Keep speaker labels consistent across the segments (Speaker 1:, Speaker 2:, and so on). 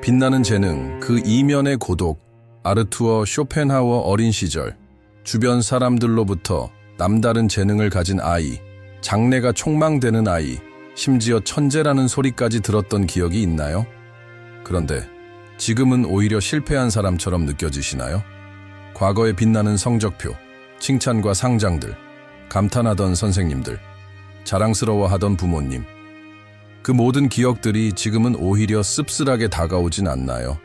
Speaker 1: 빛나는 재능, 그 이면의 고독, 아르투어 쇼펜하우어 어린 시절, 주변 사람들로부터 남다른 재능을 가진 아이, 장래가 촉망되는 아이, 심지어 천재라는 소리까지 들었던 기억이 있나요? 그런데 지금은 오히려 실패한 사람처럼 느껴지시나요? 과거에 빛나는 성적표, 칭찬과 상장들, 감탄하던 선생님들, 자랑스러워하던 부모님, 그 모든 기억들이 지금은 오히려 씁쓸하게 다가오진 않나요?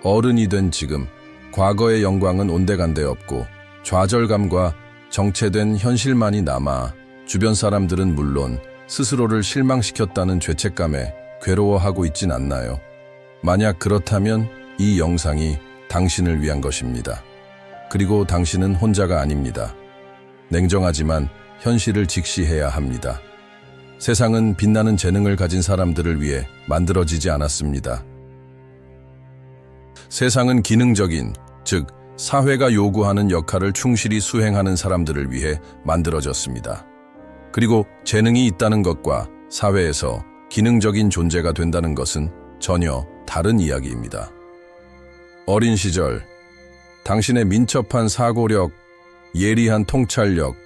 Speaker 1: 어른이 된 지금, 과거의 영광은 온데간데 없고 좌절감과 정체된 현실만이 남아 주변 사람들은 물론 스스로를 실망시켰다는 죄책감에 괴로워하고 있진 않나요? 만약 그렇다면 이 영상이 당신을 위한 것입니다. 그리고 당신은 혼자가 아닙니다. 냉정하지만 현실을 직시해야 합니다. 세상은 빛나는 재능을 가진 사람들을 위해 만들어지지 않았습니다. 세상은 기능적인, 즉 사회가 요구하는 역할을 충실히 수행하는 사람들을 위해 만들어졌습니다. 그리고 재능이 있다는 것과 사회에서 기능적인 존재가 된다는 것은 전혀 다른 이야기입니다. 어린 시절, 당신의 민첩한 사고력, 예리한 통찰력,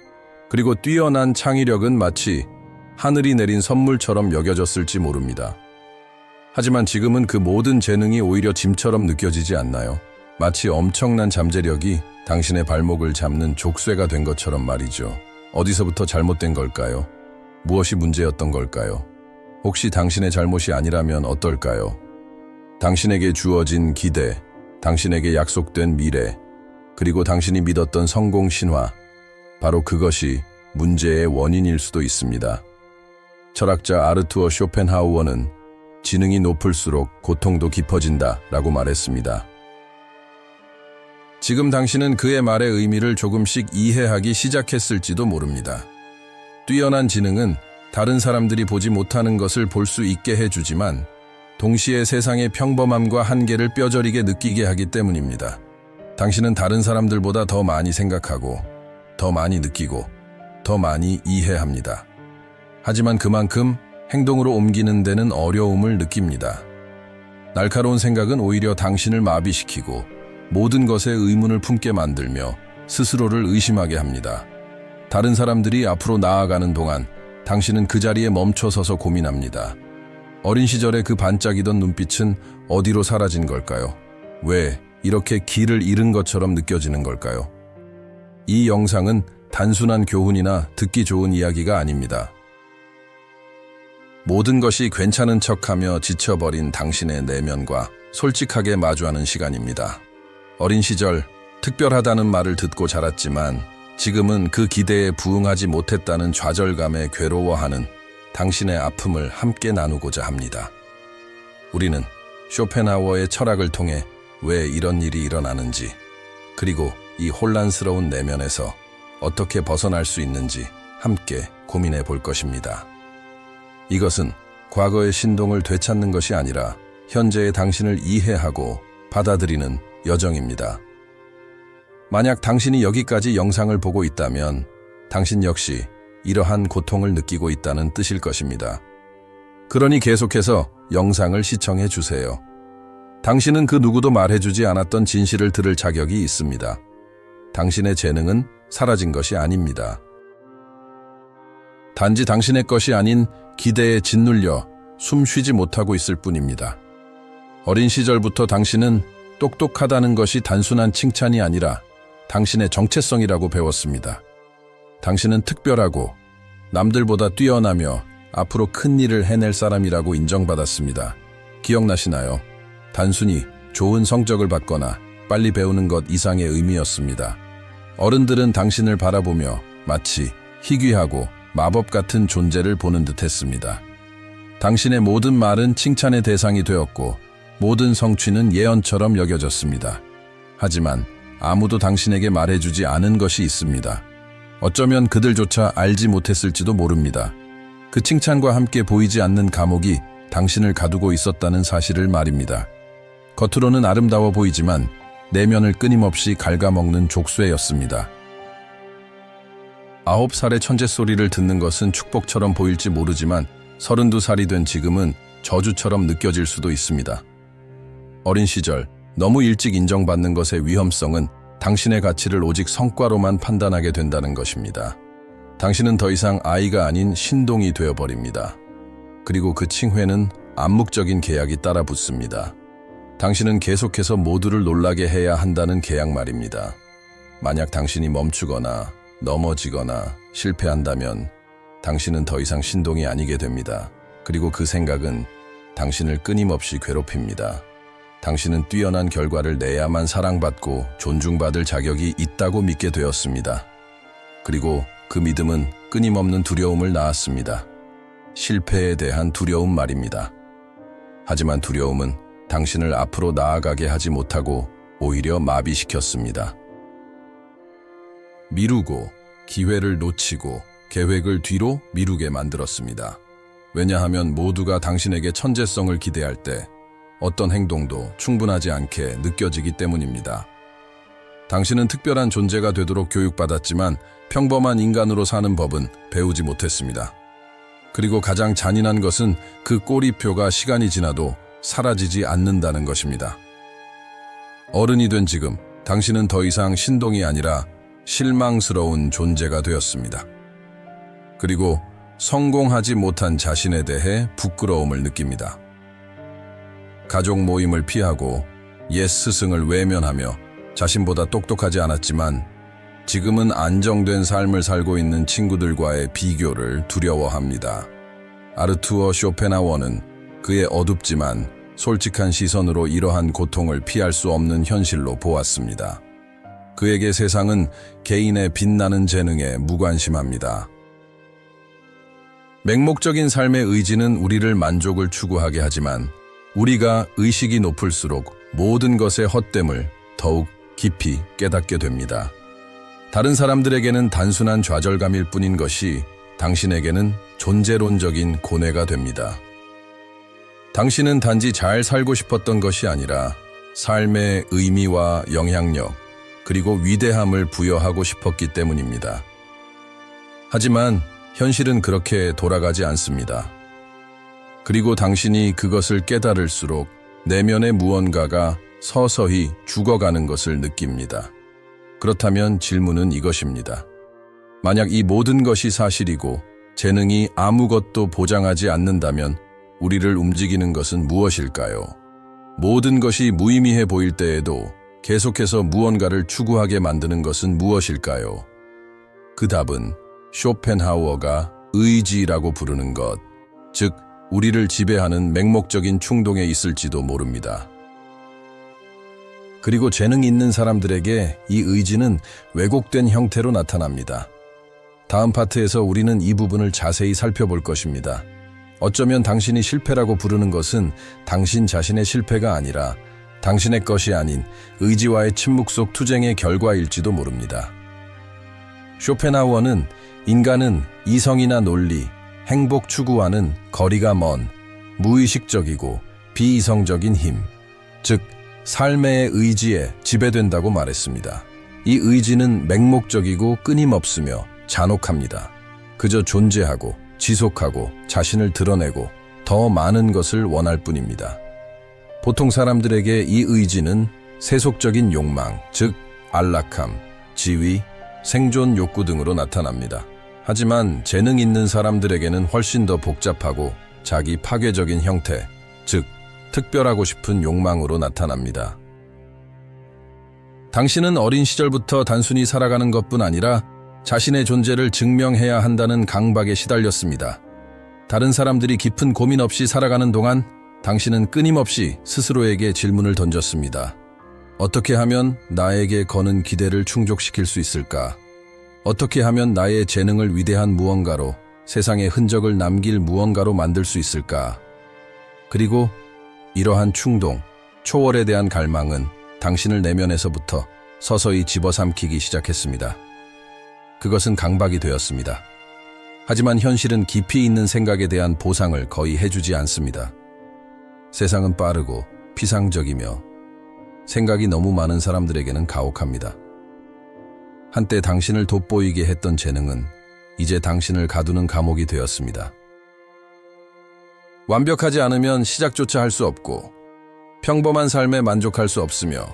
Speaker 1: 그리고 뛰어난 창의력은 마치 하늘이 내린 선물처럼 여겨졌을지 모릅니다. 하지만 지금은 그 모든 재능이 오히려 짐처럼 느껴지지 않나요? 마치 엄청난 잠재력이 당신의 발목을 잡는 족쇄가 된 것처럼 말이죠. 어디서부터 잘못된 걸까요? 무엇이 문제였던 걸까요? 혹시 당신의 잘못이 아니라면 어떨까요? 당신에게 주어진 기대, 당신에게 약속된 미래, 그리고 당신이 믿었던 성공 신화, 바로 그것이 문제의 원인일 수도 있습니다. 철학자 아르투어 쇼펜하우어는 지능이 높을수록 고통도 깊어진다 라고 말했습니다. 지금 당신은 그의 말의 의미를 조금씩 이해하기 시작했을지도 모릅니다. 뛰어난 지능은 다른 사람들이 보지 못하는 것을 볼 수 있게 해주지만 동시에 세상의 평범함과 한계를 뼈저리게 느끼게 하기 때문입니다. 당신은 다른 사람들보다 더 많이 생각하고, 더 많이 느끼고, 더 많이 이해합니다. 하지만 그만큼 행동으로 옮기는 데는 어려움을 느낍니다. 날카로운 생각은 오히려 당신을 마비시키고 모든 것에 의문을 품게 만들며 스스로를 의심하게 합니다. 다른 사람들이 앞으로 나아가는 동안 당신은 그 자리에 멈춰서서 고민합니다. 어린 시절의 그 반짝이던 눈빛은 어디로 사라진 걸까요? 왜 이렇게 길을 잃은 것처럼 느껴지는 걸까요? 이 영상은 단순한 교훈이나 듣기 좋은 이야기가 아닙니다. 모든 것이 괜찮은 척하며 지쳐버린 당신의 내면과 솔직하게 마주하는 시간입니다. 어린 시절 특별하다는 말을 듣고 자랐지만 지금은 그 기대에 부응하지 못했다는 좌절감에 괴로워하는 당신의 아픔을 함께 나누고자 합니다. 우리는 쇼펜하우어의 철학을 통해 왜 이런 일이 일어나는지, 그리고 이 혼란스러운 내면에서 어떻게 벗어날 수 있는지 함께 고민해 볼 것입니다. 이것은 과거의 신동을 되찾는 것이 아니라 현재의 당신을 이해하고 받아들이는 여정입니다. 만약 당신이 여기까지 영상을 보고 있다면 당신 역시 이러한 고통을 느끼고 있다는 뜻일 것입니다. 그러니 계속해서 영상을 시청해 주세요. 당신은 그 누구도 말해주지 않았던 진실을 들을 자격이 있습니다. 당신의 재능은 사라진 것이 아닙니다. 단지 당신의 것이 아닌 기대에 짓눌려 숨 쉬지 못하고 있을 뿐입니다. 어린 시절부터 당신은 똑똑하다는 것이 단순한 칭찬이 아니라 당신의 정체성이라고 배웠습니다. 당신은 특별하고 남들보다 뛰어나며 앞으로 큰 일을 해낼 사람이라고 인정받았습니다. 기억나시나요? 단순히 좋은 성적을 받거나 빨리 배우는 것 이상의 의미였습니다. 어른들은 당신을 바라보며 마치 희귀하고 마법 같은 존재를 보는 듯 했습니다. 당신의 모든 말은 칭찬의 대상이 되었고 모든 성취는 예언처럼 여겨졌습니다. 하지만 아무도 당신에게 말해주지 않은 것이 있습니다. 어쩌면 그들조차 알지 못했을지도 모릅니다. 그 칭찬과 함께 보이지 않는 감옥이 당신을 가두고 있었다는 사실을 말입니다. 겉으로는 아름다워 보이지만 내면을 끊임없이 갉아먹는 족쇄였습니다. 9살의 천재 소리를 듣는 것은 축복처럼 보일지 모르지만 32살이 된 지금은 저주처럼 느껴질 수도 있습니다. 어린 시절 너무 일찍 인정받는 것의 위험성은 당신의 가치를 오직 성과로만 판단하게 된다는 것입니다. 당신은 더 이상 아이가 아닌 신동이 되어버립니다. 그리고 그 칭회는 암묵적인 계약이 따라 붙습니다. 당신은 계속해서 모두를 놀라게 해야 한다는 계약 말입니다. 만약 당신이 멈추거나 넘어지거나 실패한다면 당신은 더 이상 신동이 아니게 됩니다. 그리고 그 생각은 당신을 끊임없이 괴롭힙니다. 당신은 뛰어난 결과를 내야만 사랑받고 존중받을 자격이 있다고 믿게 되었습니다. 그리고 그 믿음은 끊임없는 두려움을 낳았습니다. 실패에 대한 두려움 말입니다. 하지만 두려움은 당신을 앞으로 나아가게 하지 못하고 오히려 마비시켰습니다. 미루고 기회를 놓치고 계획을 뒤로 미루게 만들었습니다. 왜냐하면 모두가 당신에게 천재성을 기대할 때 어떤 행동도 충분하지 않게 느껴지기 때문입니다. 당신은 특별한 존재가 되도록 교육받았지만 평범한 인간으로 사는 법은 배우지 못했습니다. 그리고 가장 잔인한 것은 그 꼬리표가 시간이 지나도 사라지지 않는다는 것입니다. 어른이 된 지금 당신은 더 이상 신동이 아니라 실망스러운 존재가 되었습니다. 그리고 성공하지 못한 자신에 대해 부끄러움을 느낍니다. 가족 모임을 피하고 옛 스승을 외면하며 자신보다 똑똑하지 않았지만 지금은 안정된 삶을 살고 있는 친구들과의 비교를 두려워합니다. 아르투어 쇼펜하워는 그의 어둡지만 솔직한 시선으로 이러한 고통을 피할 수 없는 현실로 보았습니다. 그에게 세상은 개인의 빛나는 재능에 무관심합니다. 맹목적인 삶의 의지는 우리를 만족을 추구하게 하지만 우리가 의식이 높을수록 모든 것의 헛됨을 더욱 깊이 깨닫게 됩니다. 다른 사람들에게는 단순한 좌절감일 뿐인 것이 당신에게는 존재론적인 고뇌가 됩니다. 당신은 단지 잘 살고 싶었던 것이 아니라 삶의 의미와 영향력, 그리고 위대함을 부여하고 싶었기 때문입니다. 하지만 현실은 그렇게 돌아가지 않습니다. 그리고 당신이 그것을 깨달을수록 내면의 무언가가 서서히 죽어가는 것을 느낍니다. 그렇다면 질문은 이것입니다. 만약 이 모든 것이 사실이고 재능이 아무것도 보장하지 않는다면 우리를 움직이는 것은 무엇일까요? 모든 것이 무의미해 보일 때에도 계속해서 무언가를 추구하게 만드는 것은 무엇일까요? 그 답은 쇼펜하우어가 의지라고 부르는 것, 즉 우리를 지배하는 맹목적인 충동에 있을지도 모릅니다. 그리고 재능 있는 사람들에게 이 의지는 왜곡된 형태로 나타납니다. 다음 파트에서 우리는 이 부분을 자세히 살펴볼 것입니다. 어쩌면 당신이 실패라고 부르는 것은 당신 자신의 실패가 아니라 당신의 것이 아닌 의지와의 침묵 속 투쟁의 결과일지도 모릅니다. 쇼펜하우어는 인간은 이성이나 논리, 행복 추구와는 거리가 먼 무의식적이고 비이성적인 힘, 즉 삶의 의지에 지배된다고 말했습니다. 이 의지는 맹목적이고 끊임없으며 잔혹합니다. 그저 존재하고 지속하고 자신을 드러내고 더 많은 것을 원할 뿐입니다. 보통 사람들에게 이 의지는 세속적인 욕망, 즉 안락함, 지위, 생존 욕구 등으로 나타납니다. 하지만 재능 있는 사람들에게는 훨씬 더 복잡하고 자기 파괴적인 형태, 즉 특별하고 싶은 욕망으로 나타납니다. 당신은 어린 시절부터 단순히 살아가는 것뿐 아니라 자신의 존재를 증명해야 한다는 강박에 시달렸습니다. 다른 사람들이 깊은 고민 없이 살아가는 동안 당신은 끊임없이 스스로에게 질문을 던졌습니다. 어떻게 하면 나에게 거는 기대를 충족시킬 수 있을까? 어떻게 하면 나의 재능을 위대한 무언가로, 세상에 흔적을 남길 무언가로 만들 수 있을까? 그리고 이러한 충동, 초월에 대한 갈망은 당신을 내면에서부터 서서히 집어삼키기 시작했습니다. 그것은 강박이 되었습니다. 하지만 현실은 깊이 있는 생각에 대한 보상을 거의 해주지 않습니다. 세상은 빠르고 피상적이며 생각이 너무 많은 사람들에게는 가혹합니다. 한때 당신을 돋보이게 했던 재능은 이제 당신을 가두는 감옥이 되었습니다. 완벽하지 않으면 시작조차 할 수 없고 평범한 삶에 만족할 수 없으며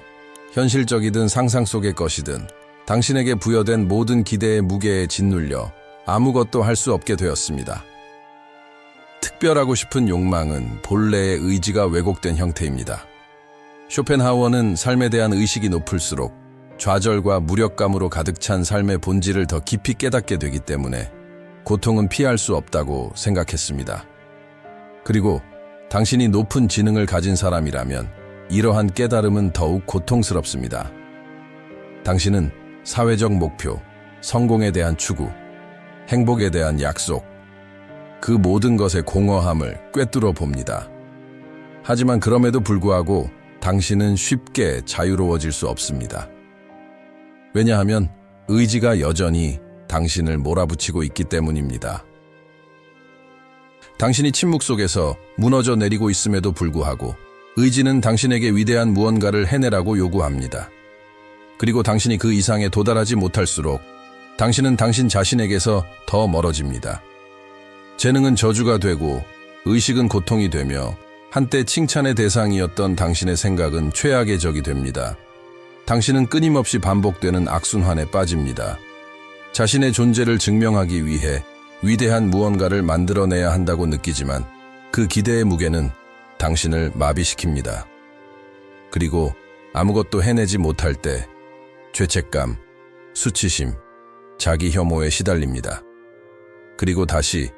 Speaker 1: 현실적이든 상상 속의 것이든 당신에게 부여된 모든 기대의 무게에 짓눌려 아무것도 할 수 없게 되었습니다. 특별하고 싶은 욕망은 본래의 의지가 왜곡된 형태입니다. 쇼펜하우어는 삶에 대한 의식이 높을수록 좌절과 무력감으로 가득 찬 삶의 본질을 더 깊이 깨닫게 되기 때문에 고통은 피할 수 없다고 생각했습니다. 그리고 당신이 높은 지능을 가진 사람이라면 이러한 깨달음은 더욱 고통스럽습니다. 당신은 사회적 목표, 성공에 대한 추구, 행복에 대한 약속, 그 모든 것의 공허함을 꿰뚫어 봅니다. 하지만 그럼에도 불구하고 당신은 쉽게 자유로워질 수 없습니다. 왜냐하면 의지가 여전히 당신을 몰아붙이고 있기 때문입니다. 당신이 침묵 속에서 무너져 내리고 있음에도 불구하고 의지는 당신에게 위대한 무언가를 해내라고 요구합니다. 그리고 당신이 그 이상에 도달하지 못할수록 당신은 당신 자신에게서 더 멀어집니다. 재능은 저주가 되고 의식은 고통이 되며 한때 칭찬의 대상이었던 당신의 생각은 최악의 적이 됩니다. 당신은 끊임없이 반복되는 악순환에 빠집니다. 자신의 존재를 증명하기 위해 위대한 무언가를 만들어내야 한다고 느끼지만 그 기대의 무게는 당신을 마비시킵니다. 그리고 아무것도 해내지 못할 때 죄책감, 수치심, 자기 혐오에 시달립니다. 그리고 다시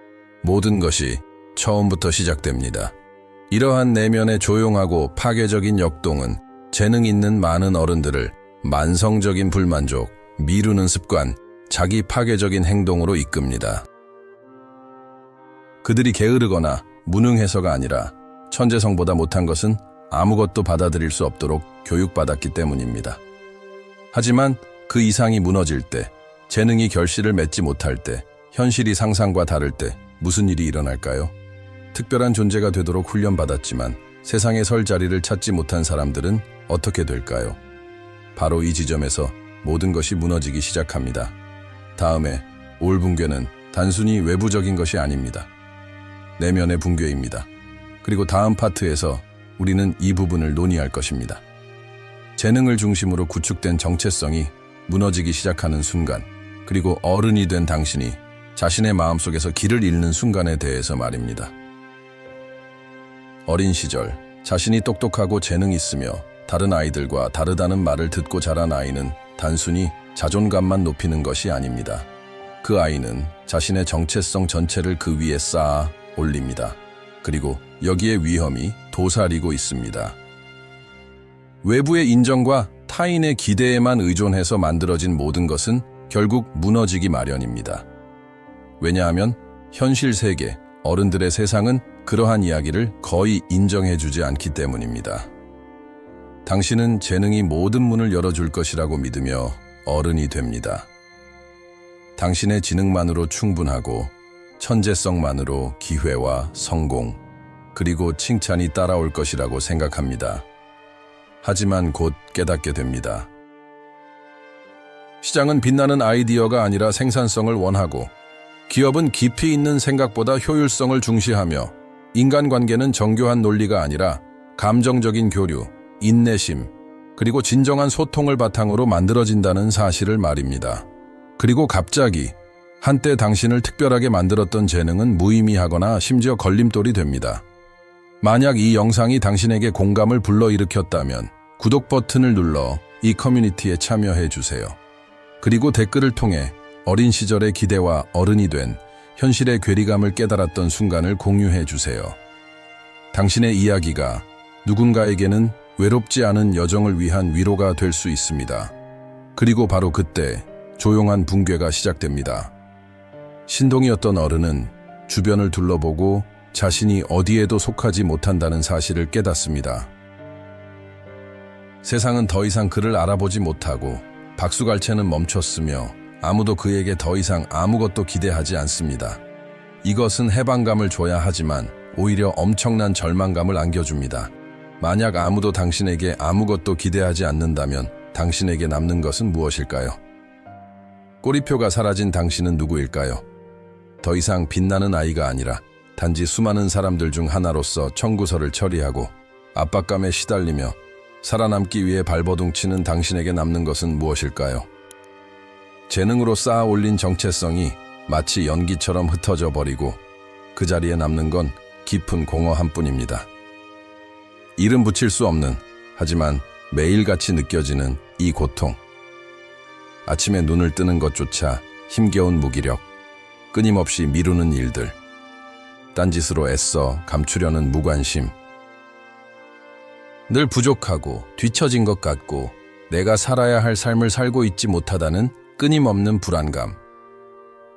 Speaker 1: 모든 것이 처음부터 시작됩니다. 이러한 내면의 조용하고 파괴적인 역동은 재능 있는 많은 어른들을 만성적인 불만족, 미루는 습관, 자기 파괴적인 행동으로 이끕니다. 그들이 게으르거나 무능해서가 아니라 천재성보다 못한 것은 아무것도 받아들일 수 없도록 교육받았기 때문입니다. 하지만 그 이상이 무너질 때, 재능이 결실을 맺지 못할 때, 현실이 상상과 다를 때 무슨 일이 일어날까요? 특별한 존재가 되도록 훈련받았지만 세상에 설 자리를 찾지 못한 사람들은 어떻게 될까요? 바로 이 지점에서 모든 것이 무너지기 시작합니다. 다음에 올 붕괴는 단순히 외부적인 것이 아닙니다. 내면의 붕괴입니다. 그리고 다음 파트에서 우리는 이 부분을 논의할 것입니다. 재능을 중심으로 구축된 정체성이 무너지기 시작하는 순간, 그리고 어른이 된 당신이 자신의 마음속에서 길을 잃는 순간에 대해서 말입니다. 어린 시절, 자신이 똑똑하고 재능이 있으며 다른 아이들과 다르다는 말을 듣고 자란 아이는 단순히 자존감만 높이는 것이 아닙니다. 그 아이는 자신의 정체성 전체를 그 위에 쌓아 올립니다. 그리고 여기에 위험이 도사리고 있습니다. 외부의 인정과 타인의 기대에만 의존해서 만들어진 모든 것은 결국 무너지기 마련입니다. 왜냐하면 현실 세계, 어른들의 세상은 그러한 이야기를 거의 인정해주지 않기 때문입니다. 당신은 재능이 모든 문을 열어줄 것이라고 믿으며 어른이 됩니다. 당신의 지능만으로 충분하고 천재성만으로 기회와 성공, 그리고 칭찬이 따라올 것이라고 생각합니다. 하지만 곧 깨닫게 됩니다. 시장은 빛나는 아이디어가 아니라 생산성을 원하고, 기업은 깊이 있는 생각보다 효율성을 중시하며, 인간관계는 정교한 논리가 아니라 감정적인 교류, 인내심, 그리고 진정한 소통을 바탕으로 만들어진다는 사실을 말입니다. 그리고 갑자기 한때 당신을 특별하게 만들었던 재능은 무의미하거나 심지어 걸림돌이 됩니다. 만약 이 영상이 당신에게 공감을 불러일으켰다면 구독 버튼을 눌러 이 커뮤니티에 참여해 주세요. 그리고 댓글을 통해 어린 시절의 기대와 어른이 된 현실의 괴리감을 깨달았던 순간을 공유해 주세요. 당신의 이야기가 누군가에게는 외롭지 않은 여정을 위한 위로가 될 수 있습니다. 그리고 바로 그때 조용한 붕괴가 시작됩니다. 신동이었던 어른은 주변을 둘러보고 자신이 어디에도 속하지 못한다는 사실을 깨닫습니다. 세상은 더 이상 그를 알아보지 못하고 박수갈채는 멈췄으며 아무도 그에게 더 이상 아무것도 기대하지 않습니다. 이것은 해방감을 줘야 하지만 오히려 엄청난 절망감을 안겨줍니다. 만약 아무도 당신에게 아무것도 기대하지 않는다면 당신에게 남는 것은 무엇일까요? 꼬리표가 사라진 당신은 누구일까요? 더 이상 빛나는 아이가 아니라 단지 수많은 사람들 중 하나로서 청구서를 처리하고 압박감에 시달리며 살아남기 위해 발버둥치는 당신에게 남는 것은 무엇일까요? 재능으로 쌓아 올린 정체성이 마치 연기처럼 흩어져 버리고 그 자리에 남는 건 깊은 공허함뿐입니다. 이름 붙일 수 없는, 하지만 매일같이 느껴지는 이 고통. 아침에 눈을 뜨는 것조차 힘겨운 무기력, 끊임없이 미루는 일들, 딴짓으로 애써 감추려는 무관심. 늘 부족하고 뒤처진 것 같고 내가 살아야 할 삶을 살고 있지 못하다는 끊임없는 불안감.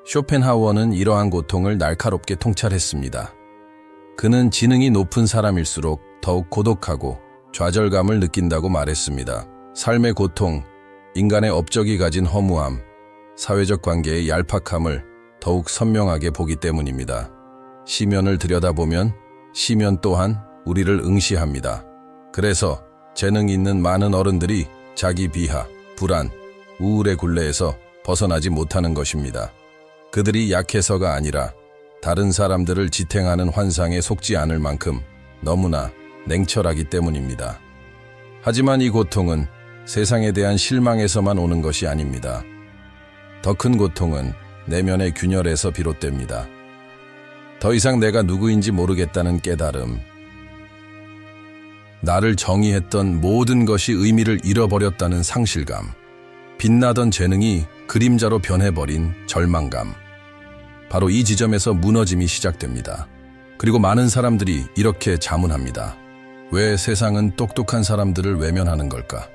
Speaker 1: 쇼펜하우어는 이러한 고통을 날카롭게 통찰했습니다. 그는 지능이 높은 사람일수록 더욱 고독하고 좌절감을 느낀다고 말했습니다. 삶의 고통, 인간의 업적이 가진 허무함, 사회적 관계의 얄팍함을 더욱 선명하게 보기 때문입니다. 시면을 들여다보면 시면 또한 우리를 응시합니다. 그래서 재능 있는 많은 어른들이 자기 비하, 불안, 우울의 굴레에서 벗어나지 못하는 것입니다. 그들이 약해서가 아니라 다른 사람들을 지탱하는 환상에 속지 않을 만큼 너무나 냉철하기 때문입니다. 하지만 이 고통은 세상에 대한 실망에서만 오는 것이 아닙니다. 더 큰 고통은 내면의 균열에서 비롯됩니다. 더 이상 내가 누구인지 모르겠다는 깨달음, 나를 정의했던 모든 것이 의미를 잃어버렸다는 상실감, 빛나던 재능이 그림자로 변해버린 절망감. 바로 이 지점에서 무너짐이 시작됩니다. 그리고 많은 사람들이 이렇게 자문합니다. 왜 세상은 똑똑한 사람들을 외면하는 걸까?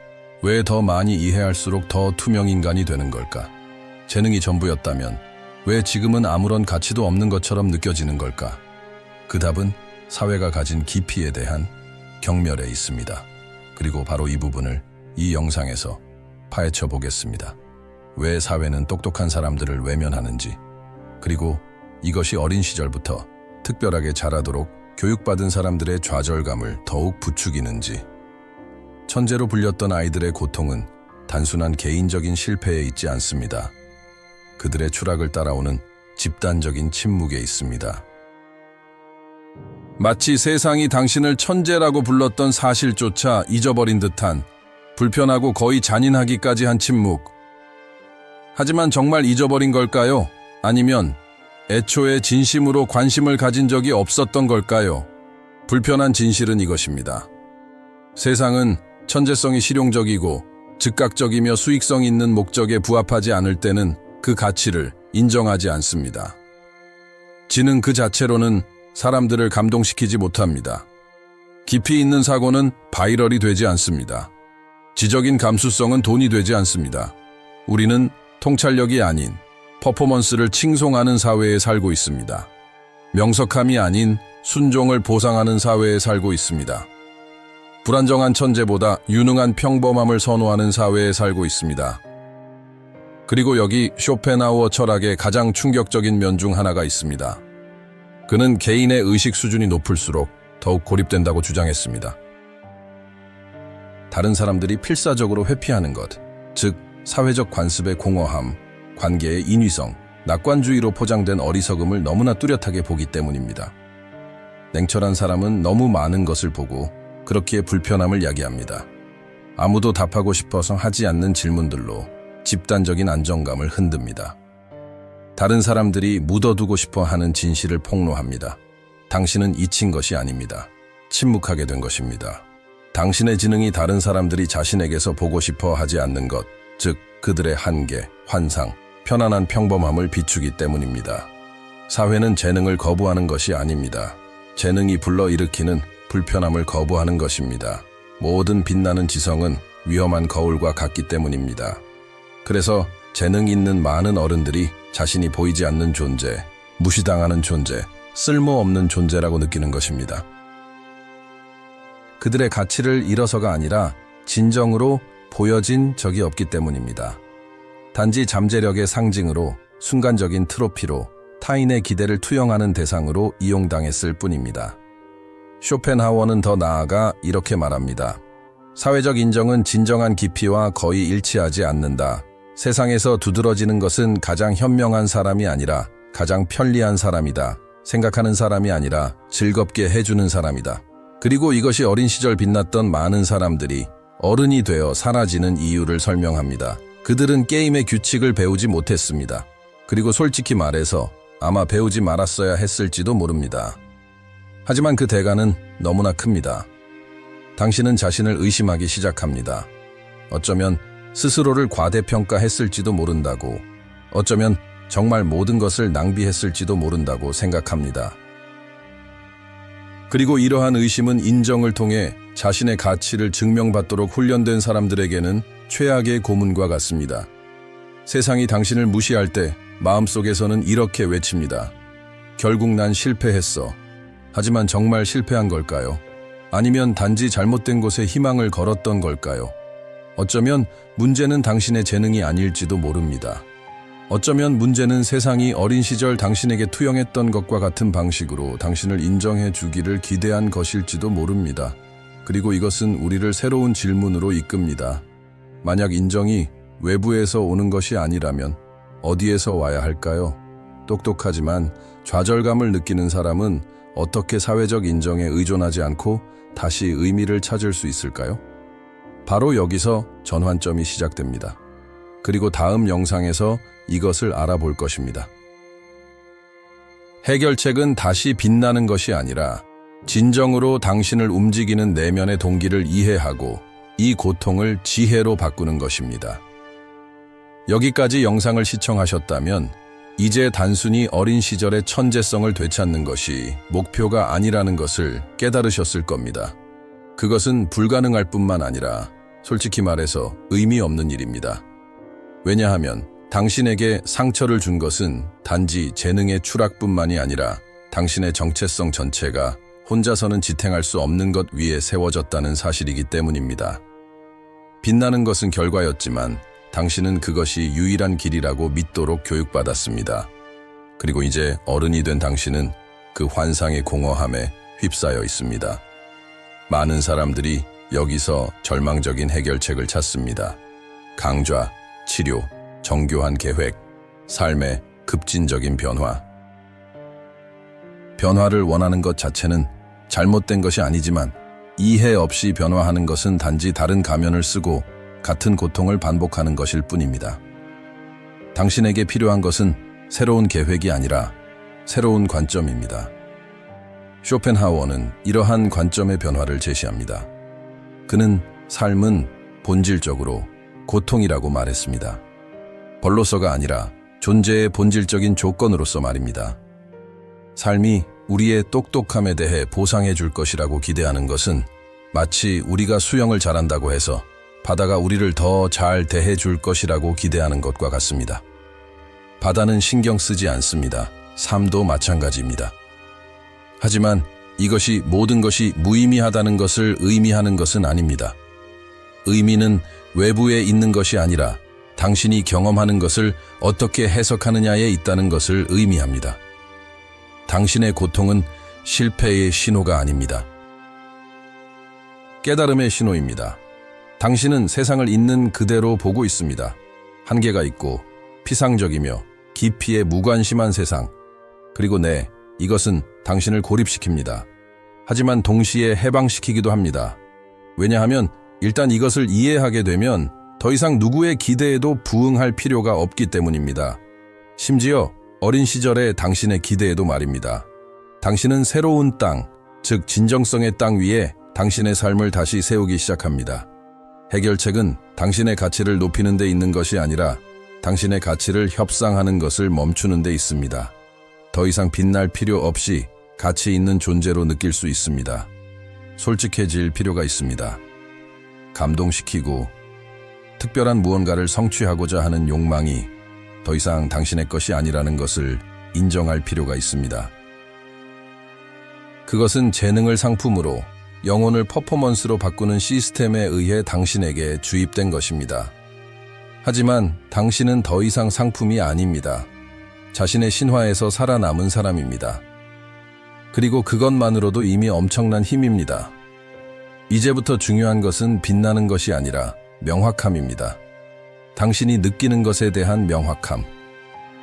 Speaker 1: 왜 더 많이 이해할수록 더 투명인간이 되는 걸까? 재능이 전부였다면 왜 지금은 아무런 가치도 없는 것처럼 느껴지는 걸까? 그 답은 사회가 가진 깊이에 대한 경멸에 있습니다. 그리고 바로 이 부분을 이 영상에서 파헤쳐 보겠습니다. 왜 사회는 똑똑한 사람들을 외면하는지, 그리고 이것이 어린 시절부터 특별하게 자라도록 교육받은 사람들의 좌절감을 더욱 부추기는지. 천재로 불렸던 아이들의 고통은 단순한 개인적인 실패에 있지 않습니다. 그들의 추락을 따라오는 집단적인 침묵에 있습니다. 마치 세상이 당신을 천재라고 불렀던 사실조차 잊어버린 듯한 불편하고 거의 잔인하기까지 한 침묵. 하지만 정말 잊어버린 걸까요? 아니면 애초에 진심으로 관심을 가진 적이 없었던 걸까요? 불편한 진실은 이것입니다. 세상은 천재성이 실용적이고 즉각적이며 수익성 있는 목적에 부합하지 않을 때는 그 가치를 인정하지 않습니다. 지능 그 자체로는 사람들을 감동시키지 못합니다. 깊이 있는 사고는 바이럴이 되지 않습니다. 지적인 감수성은 돈이 되지 않습니다. 우리는 통찰력이 아닌 퍼포먼스를 칭송하는 사회에 살고 있습니다. 명석함이 아닌 순종을 보상하는 사회에 살고 있습니다. 불안정한 천재보다 유능한 평범함을 선호하는 사회에 살고 있습니다. 그리고 여기 쇼펜하우어 철학의 가장 충격적인 면 중 하나가 있습니다. 그는 개인의 의식 수준이 높을수록 더욱 고립된다고 주장했습니다. 다른 사람들이 필사적으로 회피하는 것, 즉 사회적 관습의 공허함, 관계의 인위성, 낙관주의로 포장된 어리석음을 너무나 뚜렷하게 보기 때문입니다. 냉철한 사람은 너무 많은 것을 보고 그렇기에 불편함을 야기합니다. 아무도 답하고 싶어서 하지 않는 질문들로 집단적인 안정감을 흔듭니다. 다른 사람들이 묻어두고 싶어 하는 진실을 폭로합니다. 당신은 잊힌 것이 아닙니다. 침묵하게 된 것입니다. 당신의 지능이 다른 사람들이 자신에게서 보고 싶어 하지 않는 것, 즉 그들의 한계, 환상, 편안한 평범함을 비추기 때문입니다. 사회는 재능을 거부하는 것이 아닙니다. 재능이 불러일으키는 불편함을 거부하는 것입니다. 모든 빛나는 지성은 위험한 거울과 같기 때문입니다. 그래서 재능 있는 많은 어른들이 자신이 보이지 않는 존재, 무시당하는 존재, 쓸모없는 존재라고 느끼는 것입니다. 그들의 가치를 잃어서가 아니라 진정으로 보여진 적이 없기 때문입니다. 단지 잠재력의 상징으로, 순간적인 트로피로, 타인의 기대를 투영하는 대상으로 이용당했을 뿐입니다. 쇼펜하우어는 더 나아가 이렇게 말합니다. 사회적 인정은 진정한 깊이와 거의 일치하지 않는다. 세상에서 두드러지는 것은 가장 현명한 사람이 아니라 가장 편리한 사람이다. 생각하는 사람이 아니라 즐겁게 해주는 사람이다. 그리고 이것이 어린 시절 빛났던 많은 사람들이 어른이 되어 사라지는 이유를 설명합니다. 그들은 게임의 규칙을 배우지 못했습니다. 그리고 솔직히 말해서 아마 배우지 말았어야 했을지도 모릅니다. 하지만 그 대가는 너무나 큽니다. 당신은 자신을 의심하기 시작합니다. 어쩌면 스스로를 과대평가했을지도 모른다고, 어쩌면 정말 모든 것을 낭비했을지도 모른다고 생각합니다. 그리고 이러한 의심은 인정을 통해 자신의 가치를 증명받도록 훈련된 사람들에게는 최악의 고문과 같습니다. 세상이 당신을 무시할 때 마음속에서는 이렇게 외칩니다. 결국 난 실패했어. 하지만 정말 실패한 걸까요? 아니면 단지 잘못된 곳에 희망을 걸었던 걸까요? 어쩌면 문제는 당신의 재능이 아닐지도 모릅니다. 어쩌면 문제는 세상이 어린 시절 당신에게 투영했던 것과 같은 방식으로 당신을 인정해 주기를 기대한 것일지도 모릅니다. 그리고 이것은 우리를 새로운 질문으로 이끕니다. 만약 인정이 외부에서 오는 것이 아니라면 어디에서 와야 할까요? 똑똑하지만 좌절감을 느끼는 사람은 어떻게 사회적 인정에 의존하지 않고 다시 의미를 찾을 수 있을까요? 바로 여기서 전환점이 시작됩니다. 그리고 다음 영상에서 이것을 알아볼 것입니다. 해결책은 다시 빛나는 것이 아니라 진정으로 당신을 움직이는 내면의 동기를 이해하고 이 고통을 지혜로 바꾸는 것입니다. 여기까지 영상을 시청하셨다면 이제 단순히 어린 시절의 천재성을 되찾는 것이 목표가 아니라는 것을 깨달으셨을 겁니다. 그것은 불가능할 뿐만 아니라 솔직히 말해서 의미 없는 일입니다. 왜냐하면 당신에게 상처를 준 것은 단지 재능의 추락뿐만이 아니라 당신의 정체성 전체가 혼자서는 지탱할 수 없는 것 위에 세워졌다는 사실이기 때문입니다. 빛나는 것은 결과였지만 당신은 그것이 유일한 길이라고 믿도록 교육받았습니다. 그리고 이제 어른이 된 당신은 그 환상의 공허함에 휩싸여 있습니다. 많은 사람들이 여기서 절망적인 해결책을 찾습니다. 강좌, 치료, 정교한 계획, 삶의 급진적인 변화. 변화를 원하는 것 자체는 잘못된 것이 아니지만 이해 없이 변화하는 것은 단지 다른 가면을 쓰고 같은 고통을 반복하는 것일 뿐입니다. 당신에게 필요한 것은 새로운 계획이 아니라 새로운 관점입니다. 쇼펜하우어는 이러한 관점의 변화를 제시합니다. 그는 삶은 본질적으로 고통이라고 말했습니다. 벌로서가 아니라 존재의 본질적인 조건으로서 말입니다. 삶이 우리의 똑똑함에 대해 보상해 줄 것이라고 기대하는 것은 마치 우리가 수영을 잘한다고 해서 바다가 우리를 더 잘 대해 줄 것이라고 기대하는 것과 같습니다. 바다는 신경 쓰지 않습니다. 삶도 마찬가지입니다. 하지만 이것이 모든 것이 무의미하다는 것을 의미하는 것은 아닙니다. 의미는 외부에 있는 것이 아니라 당신이 경험하는 것을 어떻게 해석하느냐에 있다는 것을 의미합니다. 당신의 고통은 실패의 신호가 아닙니다. 깨달음의 신호입니다. 당신은 세상을 있는 그대로 보고 있습니다. 한계가 있고 피상적이며 깊이에 무관심한 세상. 그리고 이것은 당신을 고립시킵니다. 하지만 동시에 해방시키기도 합니다. 왜냐하면 일단 이것을 이해하게 되면 더 이상 누구의 기대에도 부응할 필요가 없기 때문입니다. 심지어 어린 시절의 당신의 기대에도 말입니다. 당신은 새로운 땅, 즉 진정성의 땅 위에 당신의 삶을 다시 세우기 시작합니다. 해결책은 당신의 가치를 높이는 데 있는 것이 아니라 당신의 가치를 협상하는 것을 멈추는 데 있습니다. 더 이상 빛날 필요 없이 가치 있는 존재로 느낄 수 있습니다. 솔직해질 필요가 있습니다. 감동시키고 특별한 무언가를 성취하고자 하는 욕망이 더 이상 당신의 것이 아니라는 것을 인정할 필요가 있습니다. 그것은 재능을 상품으로 영혼을 퍼포먼스로 바꾸는 시스템에 의해 당신에게 주입된 것입니다. 하지만 당신은 더 이상 상품이 아닙니다. 자신의 신화에서 살아남은 사람입니다. 그리고 그것만으로도 이미 엄청난 힘입니다. 이제부터 중요한 것은 빛나는 것이 아니라 명확함입니다. 당신이 느끼는 것에 대한 명확함,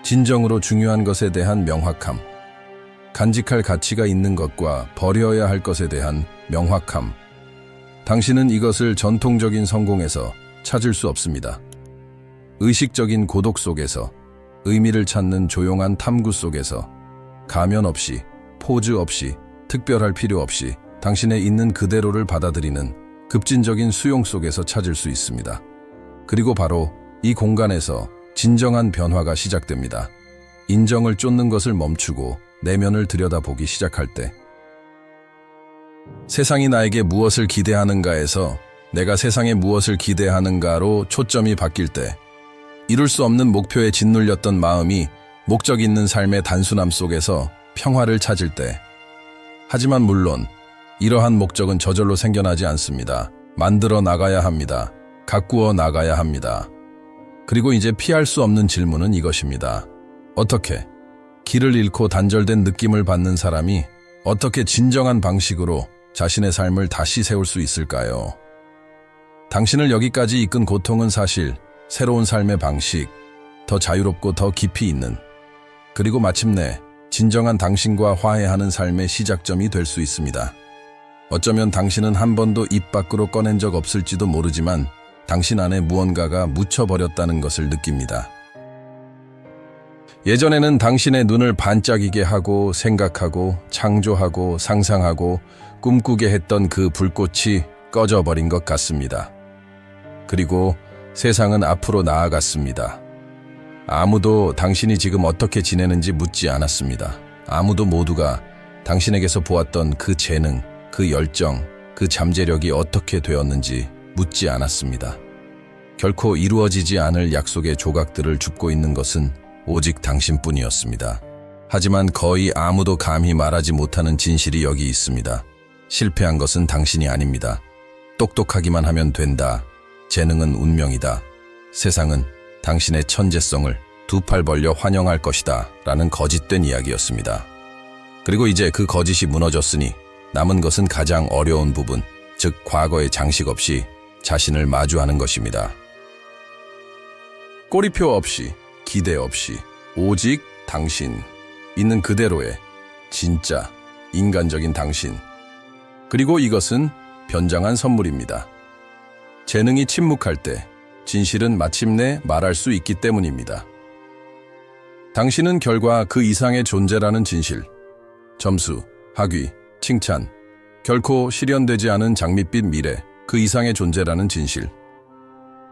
Speaker 1: 진정으로 중요한 것에 대한 명확함, 간직할 가치가 있는 것과 버려야 할 것에 대한 명확함. 당신은 이것을 전통적인 성공에서 찾을 수 없습니다. 의식적인 고독 속에서, 의미를 찾는 조용한 탐구 속에서, 가면 없이, 포즈 없이, 특별할 필요 없이 당신의 있는 그대로를 받아들이는 급진적인 수용 속에서 찾을 수 있습니다. 그리고 바로 이 공간에서 진정한 변화가 시작됩니다. 인정을 쫓는 것을 멈추고 내면을 들여다보기 시작할 때, 세상이 나에게 무엇을 기대하는가에서 내가 세상에 무엇을 기대하는가로 초점이 바뀔 때, 이룰 수 없는 목표에 짓눌렸던 마음이 목적 있는 삶의 단순함 속에서 평화를 찾을 때, 하지만 물론 이러한 목적은 저절로 생겨나지 않습니다. 만들어 나가야 합니다. 가꾸어 나가야 합니다. 그리고 이제 피할 수 없는 질문은 이것입니다. 어떻게? 길을 잃고 단절된 느낌을 받는 사람이 어떻게 진정한 방식으로 자신의 삶을 다시 세울 수 있을까요? 당신을 여기까지 이끈 고통은 사실 새로운 삶의 방식, 더 자유롭고 더 깊이 있는, 그리고 마침내 진정한 당신과 화해하는 삶의 시작점이 될 수 있습니다. 어쩌면 당신은 한 번도 입 밖으로 꺼낸 적 없을지도 모르지만 당신 안에 무언가가 묻혀버렸다는 것을 느낍니다. 예전에는 당신의 눈을 반짝이게 하고 생각하고 창조하고 상상하고 꿈꾸게 했던 그 불꽃이 꺼져버린 것 같습니다. 그리고 세상은 앞으로 나아갔습니다. 아무도 당신이 지금 어떻게 지내는지 묻지 않았습니다. 아무도 모두가 당신에게서 보았던 그 재능, 그 열정, 그 잠재력이 어떻게 되었는지 묻지 않았습니다. 결코 이루어지지 않을 약속의 조각들을 줍고 있는 것은 오직 당신뿐이었습니다. 하지만 거의 아무도 감히 말하지 못하는 진실이 여기 있습니다. 실패한 것은 당신이 아닙니다. 똑똑하기만 하면 된다. 재능은 운명이다. 세상은 당신의 천재성을 두 팔 벌려 환영할 것이다 라는 거짓된 이야기였습니다. 그리고 이제 그 거짓이 무너졌으니 남은 것은 가장 어려운 부분, 즉 과거의 장식 없이 자신을 마주하는 것입니다. 꼬리표 없이, 기대 없이, 오직 당신, 있는 그대로의 진짜 인간적인 당신. 그리고 이것은 변장한 선물입니다. 재능이 침묵할 때 진실은 마침내 말할 수 있기 때문입니다. 당신은 결과 그 이상의 존재라는 진실, 점수, 학위, 칭찬, 결코 실현되지 않은 장밋빛 미래, 그 이상의 존재라는 진실.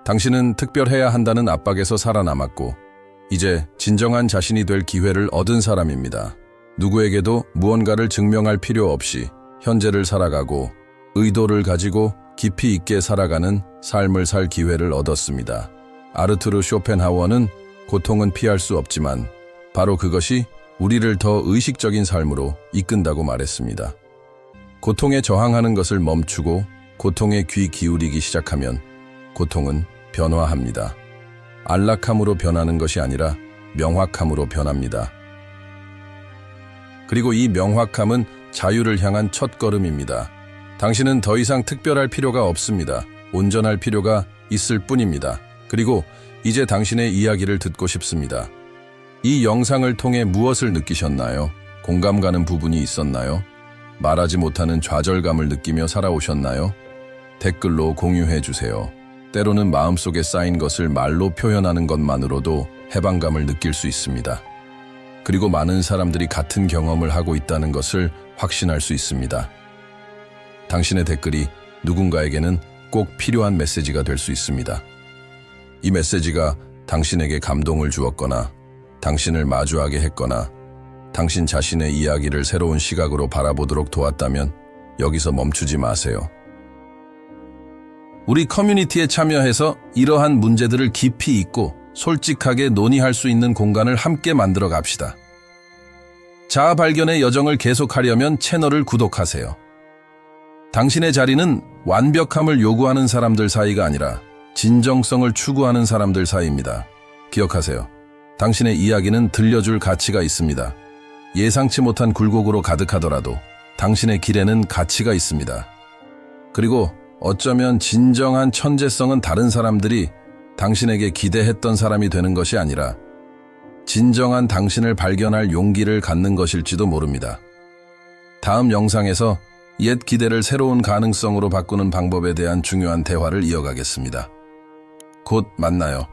Speaker 1: 당신은 특별해야 한다는 압박에서 살아남았고 이제 진정한 자신이 될 기회를 얻은 사람입니다. 누구에게도 무언가를 증명할 필요 없이 현재를 살아가고 의도를 가지고 깊이 있게 살아가는 삶을 살 기회를 얻었습니다. 아르투르 쇼펜하우어는 고통은 피할 수 없지만 바로 그것이 우리를 더 의식적인 삶으로 이끈다고 말했습니다. 고통에 저항하는 것을 멈추고 고통에 귀 기울이기 시작하면 고통은 변화합니다. 안락함으로 변하는 것이 아니라 명확함으로 변합니다. 그리고 이 명확함은 자유를 향한 첫걸음입니다. 당신은 더 이상 특별할 필요가 없습니다. 온전할 필요가 있을 뿐입니다. 그리고 이제 당신의 이야기를 듣고 싶습니다. 이 영상을 통해 무엇을 느끼셨나요? 공감 가는 부분이 있었나요? 말하지 못하는 좌절감을 느끼며 살아오셨나요? 댓글로 공유해 주세요. 때로는 마음속에 쌓인 것을 말로 표현하는 것만으로도 해방감을 느낄 수 있습니다. 그리고 많은 사람들이 같은 경험을 하고 있다는 것을 확신할 수 있습니다. 당신의 댓글이 누군가에게는 꼭 필요한 메시지가 될 수 있습니다. 이 메시지가 당신에게 감동을 주었거나 당신을 마주하게 했거나 당신 자신의 이야기를 새로운 시각으로 바라보도록 도왔다면 여기서 멈추지 마세요. 우리 커뮤니티에 참여해서 이러한 문제들을 깊이 있고 솔직하게 논의할 수 있는 공간을 함께 만들어 갑시다. 자아 발견의 여정을 계속하려면 채널을 구독하세요. 당신의 자리는 완벽함을 요구하는 사람들 사이가 아니라 진정성을 추구하는 사람들 사이입니다. 기억하세요. 당신의 이야기는 들려줄 가치가 있습니다. 예상치 못한 굴곡으로 가득하더라도 당신의 길에는 가치가 있습니다. 그리고 어쩌면 진정한 천재성은 다른 사람들이 당신에게 기대했던 사람이 되는 것이 아니라 진정한 당신을 발견할 용기를 갖는 것일지도 모릅니다. 다음 영상에서 옛 기대를 새로운 가능성으로 바꾸는 방법에 대한 중요한 대화를 이어가겠습니다. 곧 만나요.